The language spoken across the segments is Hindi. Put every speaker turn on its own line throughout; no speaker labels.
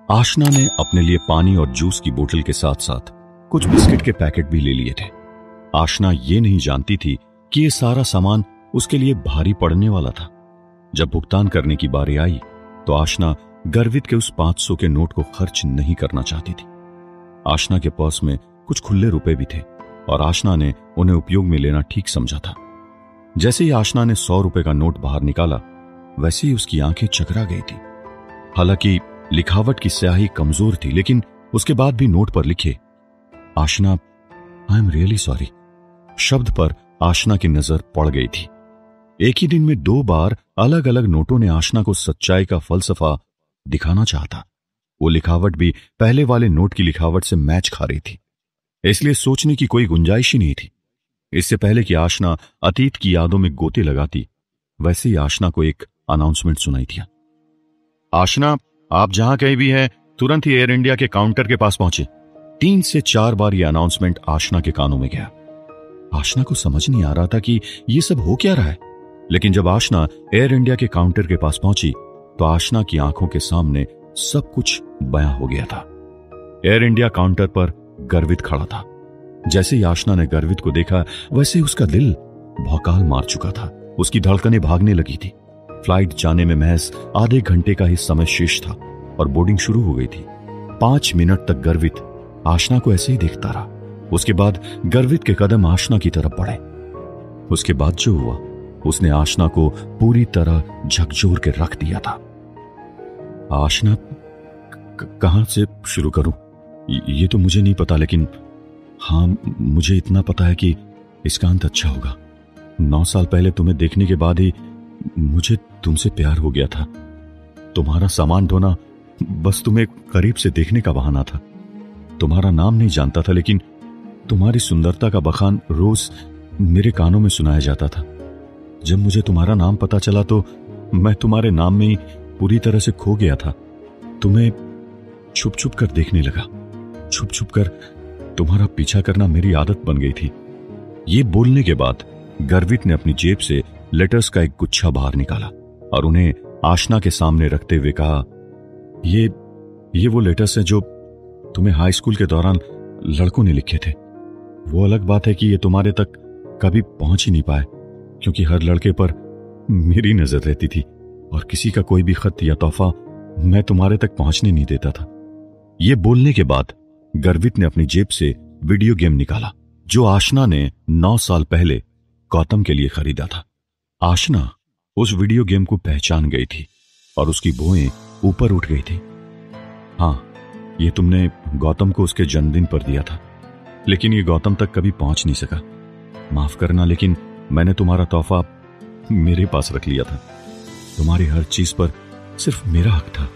आशना ने अपने लिए पानी और जूस की बोतल के साथ साथ कुछ बिस्किट के पैकेट भी ले लिए थे। आशना ये नहीं जानती थी कि ये सारा सामान उसके लिए भारी पड़ने वाला था। जब भुगतान करने की बारी आई तो आशना गर्वित के उस 500 के नोट को खर्च नहीं करना चाहती थी। आशना के पर्स में कुछ खुले रुपए भी थे और आशना ने उन्हें उपयोग में लेना ठीक समझा था। जैसे ही आशना ने 100 रुपए का नोट बाहर निकाला वैसे ही उसकी आंखें चकरा गई थी। हालांकि लिखावट की स्याही कमजोर थी, लेकिन उसके बाद भी नोट पर लिखे आशना आई एम रियली सॉरी शब्द पर आशना की नजर पड़ गई थी। एक ही दिन में 2 बार अलग अलग नोटों ने आशना को सच्चाई का फलसफा दिखाना चाहता। वो लिखावट भी पहले वाले नोट की लिखावट से मैच खा रही थी, इसलिए सोचने की कोई गुंजाइश ही नहीं थी। इससे पहले कि आशना अतीत की यादों में गोते लगाती, वैसे ही आशना को एक अनाउंसमेंट सुनाई दिया। आशना, आप जहां कहीं भी हैं तुरंत ही एयर इंडिया के काउंटर के पास पहुंचे। 3 से 4 बार यह अनाउंसमेंट आशना के कानों में गया। आशना को समझ नहीं आ रहा था कि यह सब हो क्या रहा है, लेकिन जब आशना एयर इंडिया के काउंटर के पास पहुंची तो आशना की आंखों के सामने सब कुछ बयां हो गया था। एयर इंडिया काउंटर पर गर्वित खड़ा था। जैसे ही आशना ने गर्वित को देखा वैसे ही उसका दिल भौकाल मार चुका था। उसकी धड़कनें भागने लगी थी। फ्लाइट जाने में महज आधे घंटे का ही समय शेष था और बोर्डिंग शुरू हो गई थी। 5 मिनट तक गर्वित आशना को ऐसे ही देखता रहा। उसके बाद गर्वित के कदम आशना की तरफ बढ़े। उसके बाद जो हुआ उसने आशना को पूरी तरह झकझोर के रख दिया था। आशना, कहां से शुरू करूं? ये तो मुझे नहीं पता, लेकिन हाँ, मुझे इतना पता है कि इसका अंत अच्छा होगा। 9 साल पहले तुम्हें देखने के बाद ही मुझे तुमसे प्यार हो गया था। तुम्हारा सामान ढोना बस तुम्हें करीब से देखने का बहाना था। तुम्हारा नाम नहीं जानता था, लेकिन तुम्हारी सुंदरता का बखान रोज मेरे कानों में सुनाया जाता था। जब मुझे तुम्हारा नाम पता चला तो मैं तुम्हारे नाम में ही पूरी तरह से खो गया था। तुम्हें छुप छुप कर देखने लगा। छुप छुप कर तुम्हारा पीछा करना मेरी आदत बन गई थी। ये बोलने के बाद गर्वित ने अपनी जेब से लेटर्स का एक गुच्छा बाहर निकाला और उन्हें आशना के सामने रखते हुए कहा, ये वो लेटर्स हैं जो तुम्हें हाई स्कूल के दौरान लड़कों ने लिखे थे। वो अलग बात है कि ये तुम्हारे तक कभी पहुंच ही नहीं पाए, क्योंकि हर लड़के पर मेरी नजर रहती थी और किसी का कोई भी खत या तोहफा मैं तुम्हारे तक पहुंचने नहीं देता था। ये बोलने के बाद गर्वित ने अपनी जेब से वीडियो गेम निकाला जो आशना ने 9 साल पहले गौतम के लिए खरीदा था। आशना उस वीडियो गेम को पहचान गई थी और उसकी भौहें ऊपर उठ गई थी। हाँ, ये तुमने गौतम को उसके जन्मदिन पर दिया था, लेकिन ये गौतम तक कभी पहुंच नहीं सका। माफ करना, लेकिन मैंने तुम्हारा तोहफा मेरे पास रख लिया था। तुम्हारी हर चीज पर सिर्फ मेरा हक था,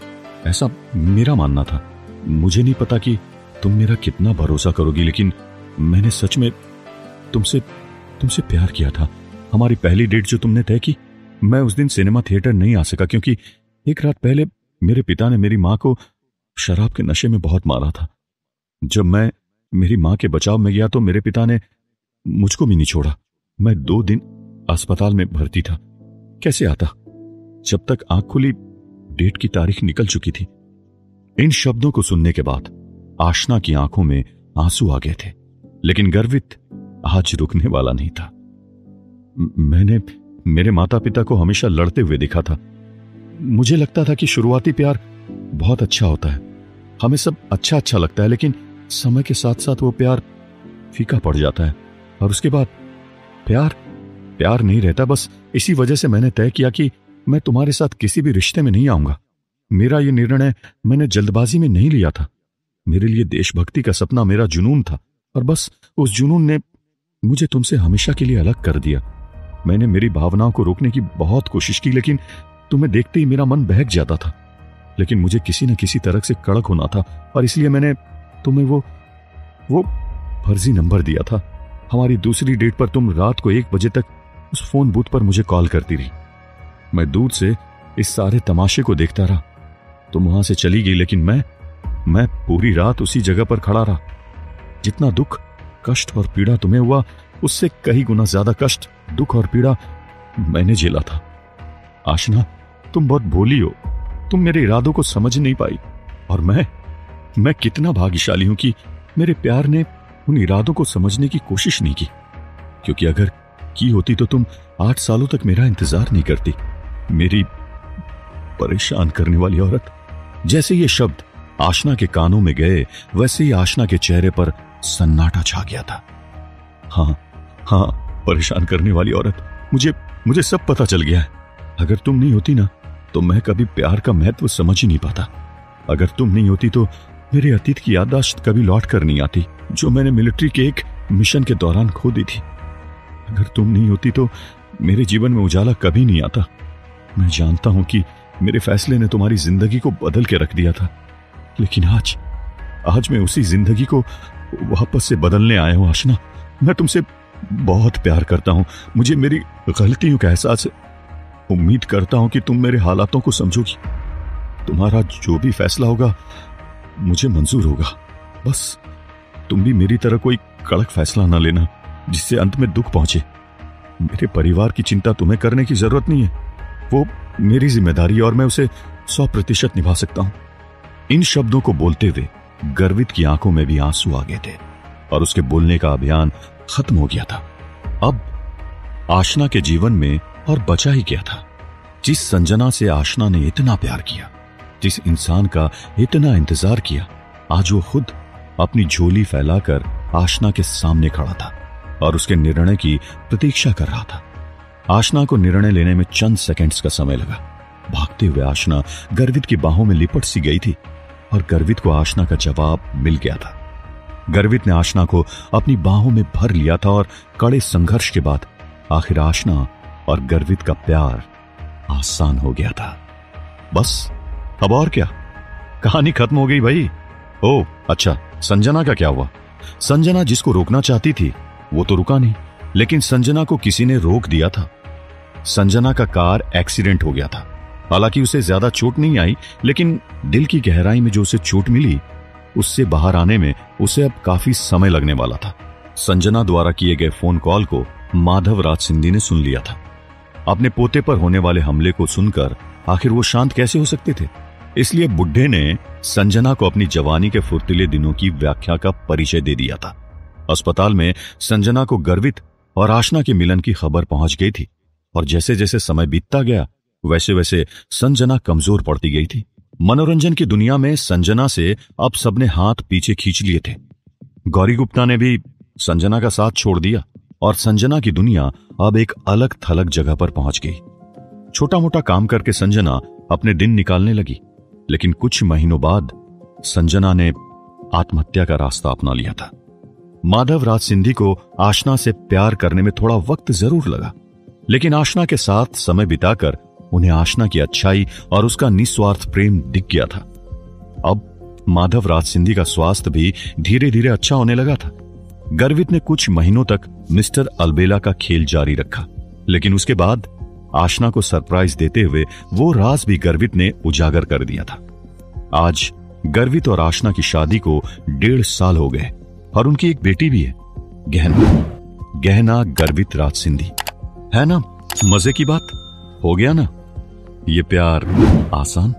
ऐसा मेरा मानना था। मुझे नहीं पता कि तुम मेरा कितना भरोसा करोगी, लेकिन मैंने सच में तुमसे प्यार किया था। हमारी पहली डेट जो तुमने तय की, मैं उस दिन सिनेमा थिएटर नहीं आ सका क्योंकि एक रात पहले मेरे पिता ने मेरी मां को शराब के नशे में बहुत मारा था। जब मैं मेरी मां के बचाव में गया तो मेरे पिता ने मुझको भी नहीं छोड़ा। मैं 2 दिन अस्पताल में भर्ती था। कैसे आता? जब तक आंख खुली डेट की तारीख निकल चुकी थी। इन शब्दों को सुनने के बाद आशना की आंखों में आंसू आ गए थे, लेकिन गर्वित आज रुकने वाला नहीं था। मैंने मेरे माता पिता को हमेशा लड़ते हुए देखा था। मुझे लगता था कि शुरुआती प्यार बहुत अच्छा होता है, हमें सब अच्छा अच्छा लगता है, लेकिन समय के साथ साथ वो प्यार फीका पड़ जाता है और उसके बाद प्यार नहीं रहता। बस इसी वजह से मैंने तय किया कि मैं तुम्हारे साथ किसी भी रिश्ते में नहीं आऊंगा। मेरा यह निर्णय मैंने जल्दबाजी में नहीं लिया था। मेरे लिए देशभक्ति का सपना मेरा जुनून था और बस उस जुनून ने मुझे तुमसे हमेशा के लिए अलग कर दिया। मैंने मेरी भावनाओं को रोकने की बहुत कोशिश की, लेकिन तुम्हें देखते ही मेरा मन बहक जाता था। लेकिन मुझे किसी न किसी तरह से कड़क होना था और इसलिए मैंने तुम्हें वो फर्जी नंबर दिया था। हमारी दूसरी डेट पर तुम रात को 1 बजे तक उस फोन बूथ पर मुझे कॉल करती रही। मैं दूर से इस सारे तमाशे को देखता रहा। तुम वहां से चली गई, लेकिन मैं पूरी रात उसी जगह पर खड़ा रहा। जितना दुख, कष्ट और पीड़ा तुम्हें हुआ, उससे कई गुना ज्यादा कष्ट, दुख और पीड़ा मैंने झेला था। आशना, तुम बहुत भोली हो। तुम मेरे इरादों को समझ नहीं पाई। और मैं कितना भाग्यशाली हूं कि मेरे प्यार ने उन इरादों को समझने की कोशिश नहीं की, क्योंकि अगर की होती तो तुम 8 सालों तक मेरा इंतजार नहीं करती। मेरी परेशान करने वाली औरत। जैसे ये शब्द आशना के कानों में गए, वैसे ही आशना के चेहरे पर सन्नाटा छा गया था। हाँ, परेशान करने वाली औरत, मुझे सब पता चल गया है। अगर तुम नहीं होती ना, तो मैं कभी प्यार का महत्व समझ ही नहीं पाता। अगर तुम नहीं होती तो मेरे अतीत की याददाश्त कभी लौट कर नहीं आती, जो मैंने मिलिट्री के एक मिशन के दौरान खो दी थी। अगर तुम नहीं होती तो मेरे जीवन में उजाला कभी नहीं आता। मैं जानता हूं कि मेरे फैसले ने तुम्हारी जिंदगी को बदल के रख दिया था, लेकिन आज मैं उसी जिंदगी को वापस से बदलने आया हूं। आशना, मैं तुमसे बहुत प्यार करता हूं। मुझे मेरी गलतियों का एहसास है। उम्मीद करता हूं कि तुम मेरे हालातों को समझोगी। तुम्हारा जो भी फैसला होगा मुझे मंजूर होगा। बस तुम भी मेरी तरह कोई कड़क फैसला ना लेना जिससे अंत में दुख पहुंचे। मेरे परिवार की चिंता तुम्हें करने की जरूरत नहीं है, वो मेरी जिम्मेदारी है और मैं उसे 100% निभा सकता हूं। इन शब्दों को बोलते हुए गर्वित की आंखों में भी आंसू आ गए थे और उसके बोलने का अभियान खत्म हो गया था। अब आशना के जीवन में और बचा ही क्या था। जिस संजना से आशना ने इतना प्यार किया, जिस इंसान का इतना इंतजार किया, आज वो खुद अपनी झोली फैलाकर आशना के सामने खड़ा था और उसके निर्णय की प्रतीक्षा कर रहा था। आशना को निर्णय लेने में चंद सेकंड्स का समय लगा। भागते हुए आशना गर्वित की बाहों में लिपट सी गई थी और गर्वित को आशना का जवाब मिल गया था। गर्वित ने आशना को अपनी बाहों में भर लिया था और कड़े संघर्ष के बाद आखिर आशना और गर्वित का प्यार आसान हो गया था। बस अब और क्या, कहानी खत्म हो गई भाई। ओह अच्छा, संजना का क्या हुआ? संजना जिसको रोकना चाहती थी वो तो रुका नहीं, लेकिन संजना को किसी ने रोक दिया था। संजना का कार एक्सीडेंट हो गया था। हालांकि उसे ज्यादा चोट नहीं आई, लेकिन दिल की गहराई में जो उसे चोट मिली, उससे बाहर आने में उसे अब काफी समय लगने वाला था। संजना द्वारा किए गए फोन कॉल को माधव राज सिंधी ने सुन लिया था। अपने पोते पर होने वाले हमले को सुनकर आखिर वो शांत कैसे हो सकते थे? इसलिए बुढ़े ने संजना को अपनी जवानी के फुर्तीले दिनों की व्याख्या का परिचय दे दिया था। अस्पताल में संजना को गर्वित और आशना के मिलन की खबर पहुंच गई थी और जैसे जैसे समय बीतता गया वैसे वैसे संजना कमजोर पड़ती गई थी। मनोरंजन की दुनिया में संजना से अब सबने हाथ पीछे खींच लिए थे। गौरी गुप्ता ने भी संजना का साथ छोड़ दिया और संजना की दुनिया अब एक अलग थलग जगह पर पहुंच गई। छोटा मोटा काम करके संजना अपने दिन निकालने लगी, लेकिन कुछ महीनों बाद संजना ने आत्महत्या का रास्ता अपना लिया था। माधव राज सिंधी को आशना से प्यार करने में थोड़ा वक्त जरूर लगा, लेकिन आशना के साथ समय बिताकर उन्हें आशना की अच्छाई और उसका निस्वार्थ प्रेम दिख गया था। अब माधव राज सिंधी का स्वास्थ्य भी धीरे धीरे अच्छा होने लगा था। गर्वित ने कुछ महीनों तक मिस्टर अलबेला का खेल जारी रखा, लेकिन उसके बाद आशना को सरप्राइज देते हुए वो राज भी गर्वित ने उजागर कर दिया था। आज गर्वित और आशना की शादी को 1.5 साल हो गए और उनकी एक बेटी भी है, गहना गर्वित राज सिंधी। है ना मजे की बात? हो गया ना ये प्यार आसान?